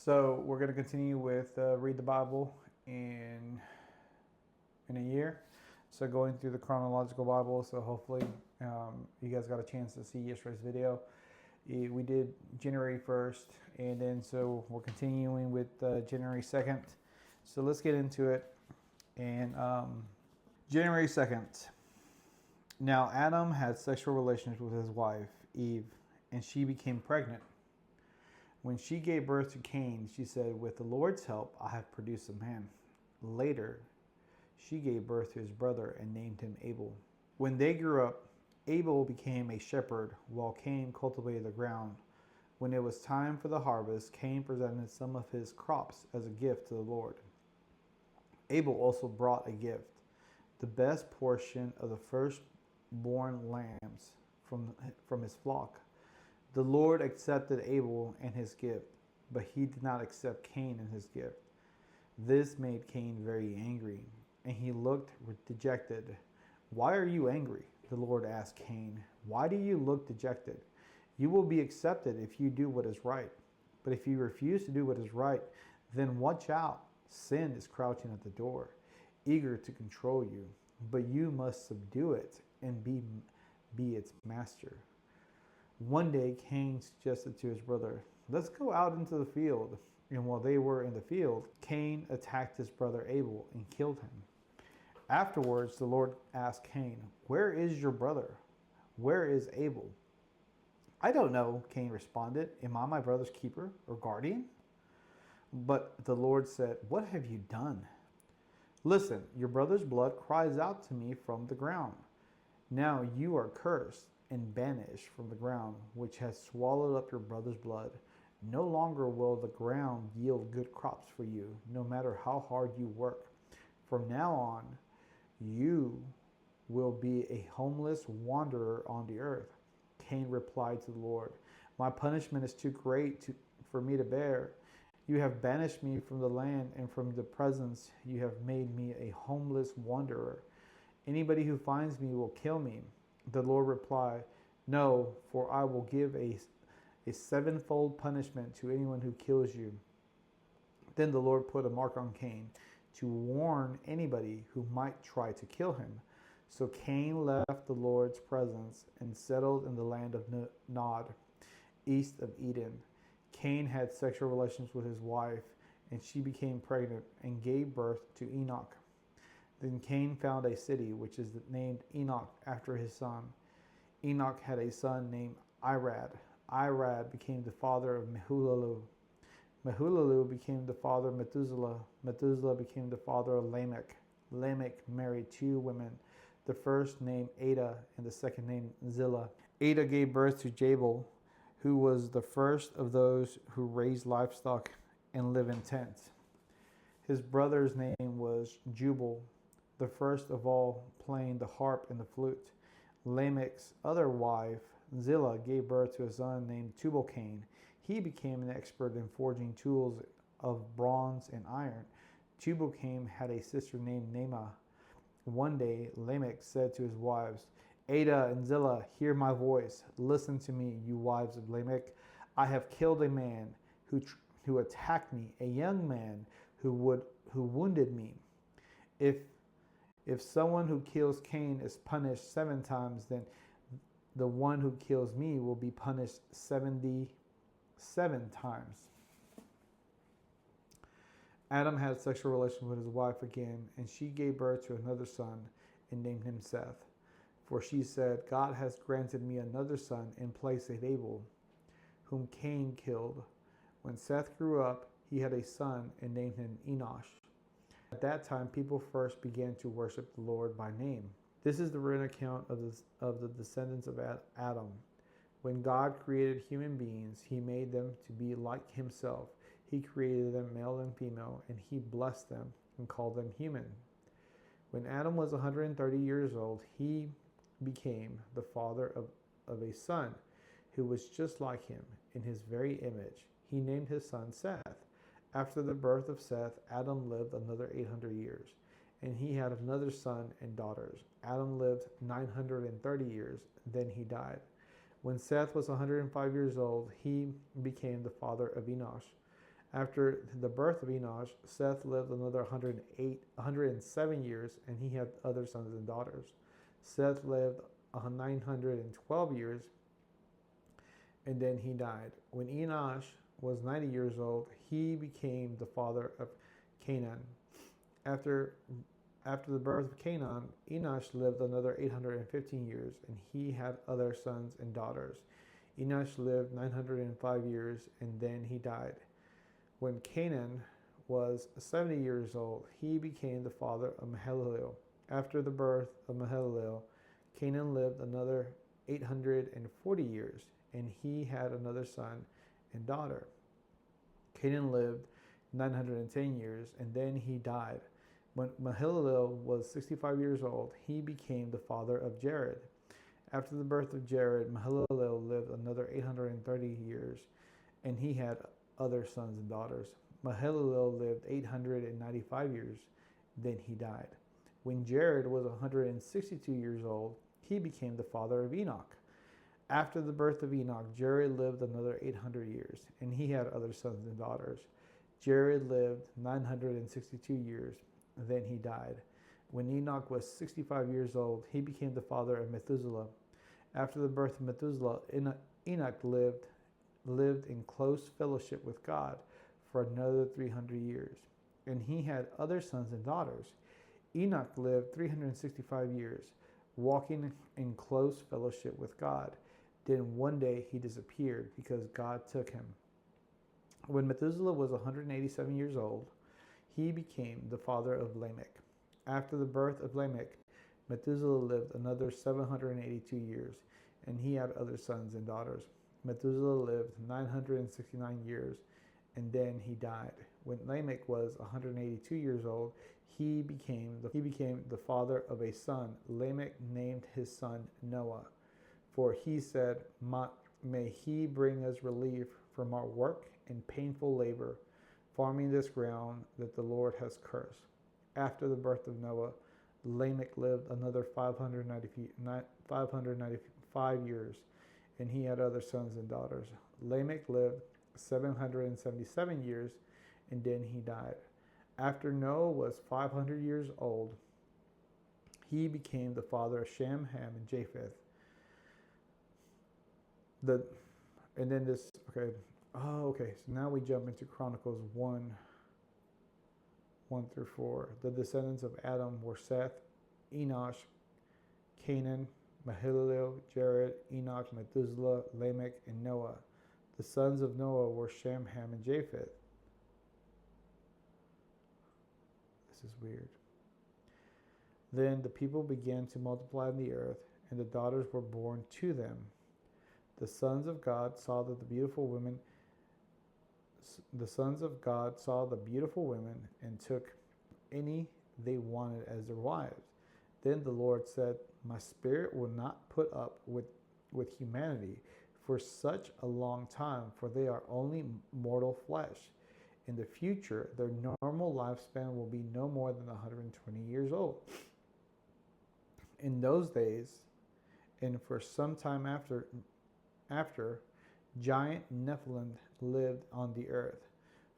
So we're going to continue with read the Bible in a year. So going through the chronological Bible. So hopefully you guys got a chance to see yesterday's video. We did January 1st, and then so we're continuing with January 2nd. So let's get into it. And January 2nd. Now Adam had sexual relations with his wife Eve, and she became pregnant. When she gave birth to Cain, she said, "With the Lord's help, I have produced a man." Later, she gave birth to his brother and named him Abel. When they grew up, Abel became a shepherd while Cain cultivated the ground. When it was time for the harvest, Cain presented some of his crops as a gift to the Lord. Abel also brought a gift, the best portion of the firstborn lambs from his flock. The Lord accepted Abel and his gift, but he did not accept Cain and his gift. This made Cain very angry, and he looked dejected. "Why are you angry?" the Lord asked Cain. "Why do you look dejected? You will be accepted if you do what is right. But if you refuse to do what is right, then watch out. Sin is crouching at the door, eager to control you, but you must subdue it and be its master." One day, Cain suggested to his brother, "Let's go out into the field." And while they were in the field, Cain attacked his brother Abel and killed him. Afterwards, the Lord asked Cain, "Where is your brother? Where is Abel?" "I don't know," Cain responded. "Am I my brother's keeper or guardian?" But the Lord said, "What have you done?" "Listen, your brother's blood cries out to me from the ground. Now you are cursed and banished from the ground, which has swallowed up your brother's blood. No longer will the ground yield good crops for you, no matter how hard you work. From now on, you will be a homeless wanderer on the earth." Cain replied to the Lord, "My punishment is too great for me to bear. You have banished me from the land, and from the presence you have made me a homeless wanderer. Anybody who finds me will kill me." The Lord replied, "No, for I will give a sevenfold punishment to anyone who kills you." Then the Lord put a mark on Cain to warn anybody who might try to kill him. So Cain left the Lord's presence and settled in the land of Nod, east of Eden. Cain had sexual relations with his wife, and she became pregnant and gave birth to Enoch. Then Cain found a city which is named Enoch after his son. Enoch had a son named Irad. Irad became the father of Mehullalu. Mehullalu became the father of Methuselah. Methuselah became the father of Lamech. Lamech married two women, the first named Ada and the second named Zillah. Ada gave birth to Jabal, who was the first of those who raised livestock and live in tents. His brother's name was Jubal, the first of all playing the harp and the flute. Lamech's other wife, Zillah, gave birth to a son named Tubal-Cain. He became an expert in forging tools of bronze and iron. Tubal-Cain had a sister named Naamah. One day, Lamech said to his wives, "Ada and Zillah, hear my voice. Listen to me, you wives of Lamech. I have killed a man who attacked me, a young man who wounded me. If someone who kills Cain is punished 7 times, then the one who kills me will be punished 77 times." Adam had sexual relations with his wife again, and she gave birth to another son and named him Seth. For she said, "God has granted me another son in place of Abel, whom Cain killed." When Seth grew up, he had a son and named him Enosh. At that time, people first began to worship the Lord by name. This is the written account of the descendants of Adam. When God created human beings, he made them to be like himself. He created them male and female, and he blessed them and called them human. When Adam was 130 years old, he became the father of a son who was just like him in his very image. He named his son Seth. After the birth of Seth, Adam lived another 800 years, and he had another son and daughters. Adam lived 930 years, then he died. When Seth was 105 years old, he became the father of Enosh. After the birth of Enosh, Seth lived another 107 years, and he had other sons and daughters. Seth lived 912 years, and then he died. When Enosh was 90 years old, he became the father of Canaan. After the birth of Canaan, Enosh lived another 815 years, and he had other sons and daughters. Enosh lived 905 years, and then he died. When Canaan was 70 years old, he became the father of Mahalalel. After the birth of Mahalalel, Canaan lived another 840 years, and he had another son and daughter. Canaan lived 910 years, and then he died. When Mahalalel was 65 years old, he became the father of Jared. After the birth of Jared, Mahalalel lived another 830 years, and he had other sons and daughters. Mahalalel lived 895 years, then he died. When Jared was 162 years old, he became the father of Enoch. After the birth of Enoch, Jared lived another 800 years, and he had other sons and daughters. Jared lived 962 years, then he died. When Enoch was 65 years old, he became the father of Methuselah. After the birth of Methuselah, Enoch lived in close fellowship with God for another 300 years, and he had other sons and daughters. Enoch lived 365 years, walking in close fellowship with God. Then one day he disappeared because God took him. When Methuselah was 187 years old, he became the father of Lamech. After the birth of Lamech, Methuselah lived another 782 years, and he had other sons and daughters. Methuselah lived 969 years, and then he died. When Lamech was 182 years old, he became the father of a son. Lamech named his son Noah, for he said, "May he bring us relief from our work and painful labor, farming this ground that the Lord has cursed." After the birth of Noah, Lamech lived another 595 years, and he had other sons and daughters. Lamech lived 777 years, and then he died. After Noah was 500 years old, he became the father of Shem, Ham, and Japheth. So now we jump into Chronicles 1:1-4. The descendants of Adam were Seth, Enosh, Canaan, Mahalalel, Jared, Enoch, Methuselah, Lamech, and Noah. The sons of Noah were Shem, Ham, and Japheth. This is weird. Then the people began to multiply on the earth, and the daughters were born to them. The sons of God saw the beautiful women and took any they wanted as their wives. Then the Lord said, "My spirit will not put up with humanity for such a long time, for they are only mortal flesh. In the future, their normal lifespan will be no more than 120 years old." In those days, and for some time after, giant Nephilim lived on the earth.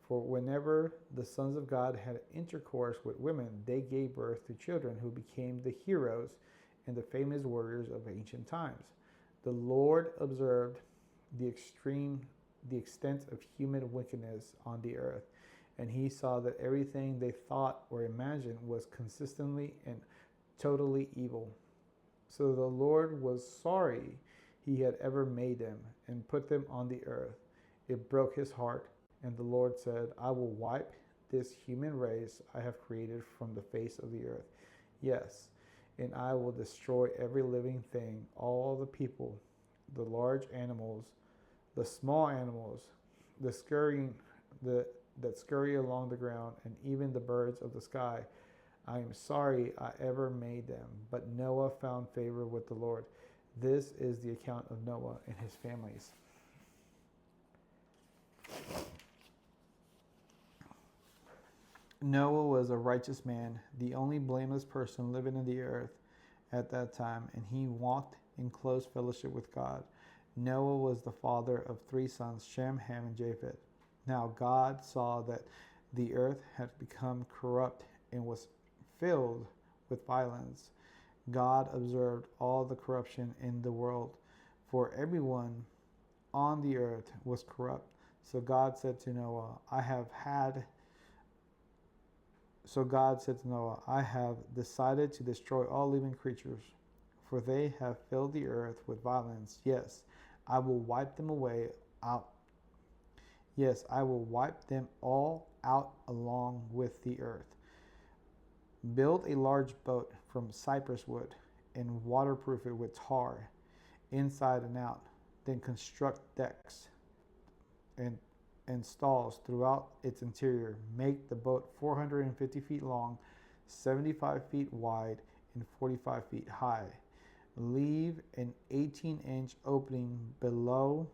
For whenever the sons of God had intercourse with women, they gave birth to children who became the heroes and the famous warriors of ancient times. The Lord observed the extent of human wickedness on the earth, and he saw that everything they thought or imagined was consistently and totally evil. So the Lord was sorry he had ever made them and put them on the earth. It broke his heart, and the Lord said, "I will wipe this human race I have created from the face of the earth. Yes, and I will destroy every living thing, all the people, the large animals, the small animals, that scurry along the ground, and even the birds of the sky. I am sorry I ever made them." But Noah found favor with the Lord. This is the account of Noah and his families. Noah was a righteous man, the only blameless person living on the earth at that time, and he walked in close fellowship with God. Noah was the father of 3 sons, Shem, Ham, and Japheth. Now God saw that the earth had become corrupt and was filled with violence. God observed all the corruption in the world, for everyone on the earth was corrupt. So God said to Noah, I have decided to destroy all living creatures, for they have filled the earth with violence. Yes, I will wipe them away out. Yes, I will wipe them all out along with the earth. Build a large boat from cypress wood and waterproof it with tar inside and out. Then construct decks and, and stalls throughout its interior. Make the boat 450 feet long, 75 feet wide, and 45 feet high. Leave an 18-inch opening below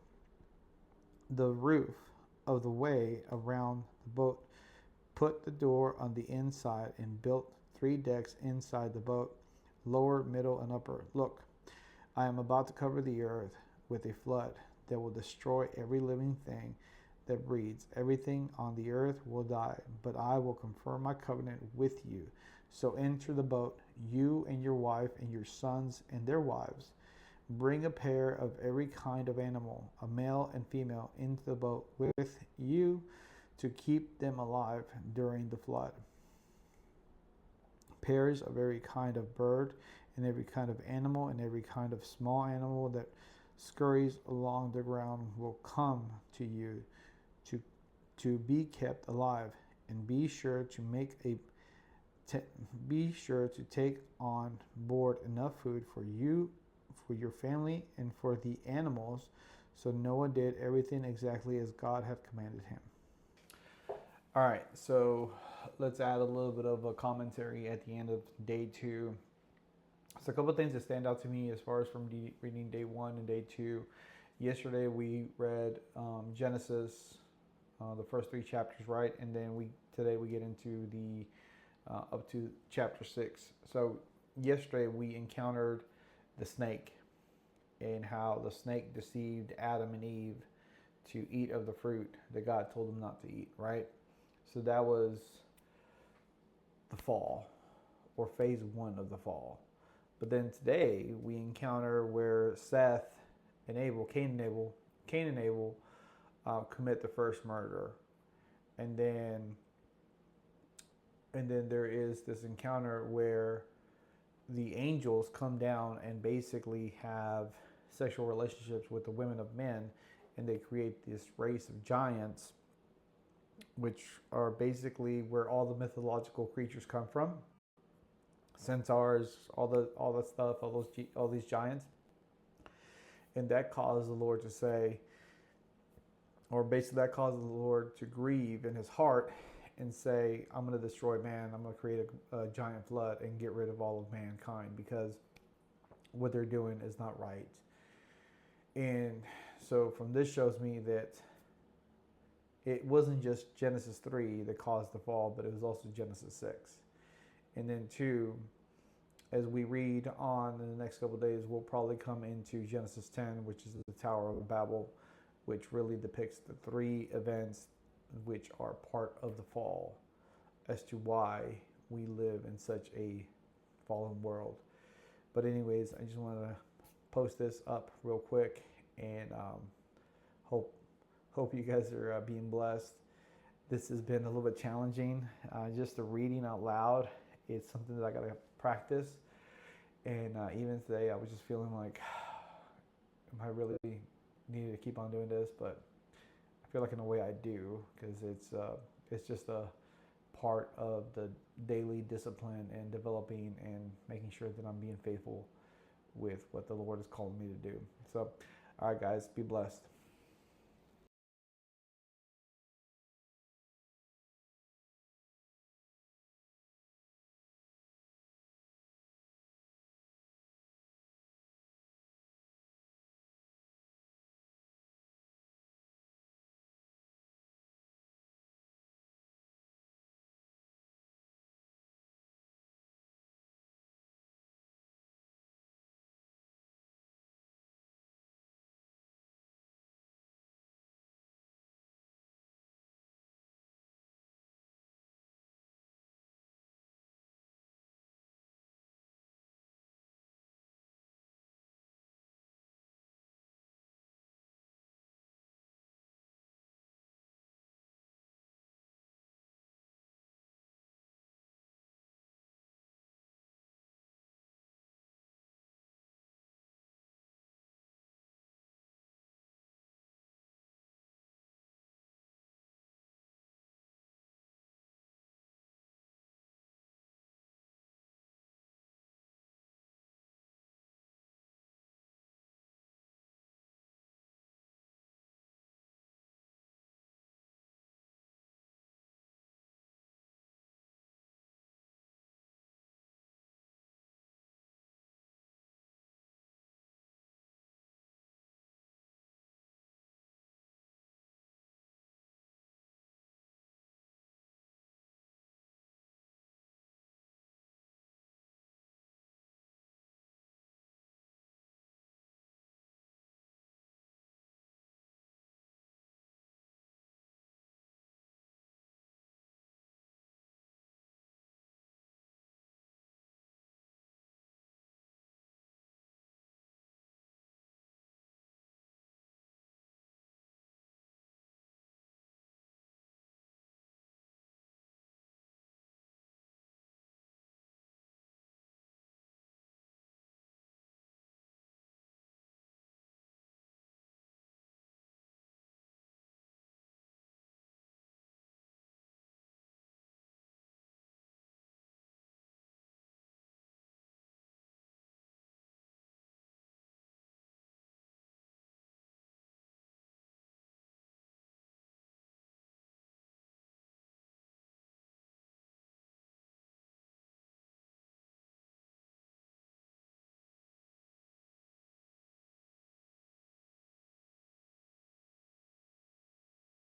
the roof of the way around the boat. Put the door on the inside and built 3 decks inside the boat, lower, middle, and upper. Look, I am about to cover the earth with a flood that will destroy every living thing that breathes. Everything on the earth will die, but I will confirm my covenant with you. So enter the boat, you and your wife and your sons and their wives. Bring a pair of every kind of animal, a male and female, into the boat with you to keep them alive during the flood. Pairs of every kind of bird and every kind of animal and every kind of small animal that scurries along the ground will come to you to be kept alive. And be sure to take on board enough food for you, for your family, and for the animals. So Noah did everything exactly as God had commanded him. All right, so let's add a little bit of a commentary at the end of day 2. So a couple of things that stand out to me as far as from reading day 1 and day 2. Yesterday we read Genesis, the first 3 chapters, right? And then today we get into the up to chapter 6. So yesterday we encountered the snake and how the snake deceived Adam and Eve to eat of the fruit that God told them not to eat, right? So that was the fall, or phase 1 of the fall. But then today we encounter where Seth and Cain and Abel commit the first murder. And then there is this encounter where the angels come down and basically have sexual relationships with the women of men, and they create this race of giants, which are basically where all the mythological creatures come from. Centaurs, all that stuff, all these giants. And that caused the Lord to say, or basically that caused the Lord to grieve in his heart and say, I'm going to destroy man. I'm going to create a giant flood and get rid of all of mankind, because what they're doing is not right. And so from this shows me that it wasn't just Genesis 3 that caused the fall, but it was also Genesis 6. And then 2, as we read on in the next couple of days, we'll probably come into Genesis 10, which is the Tower of Babel, which really depicts the 3 events which are part of the fall as to why we live in such a fallen world. But anyways, I just wanted to post this up real quick, and hope you guys are being blessed. This has been a little bit challenging. Just the reading out loud, it's something that I got to practice. And even today, I was just feeling like, am I really needed to keep on doing this? But I feel like in a way I do, because it's just a part of the daily discipline and developing and making sure that I'm being faithful with what the Lord is calling me to do. So, all right, guys, be blessed.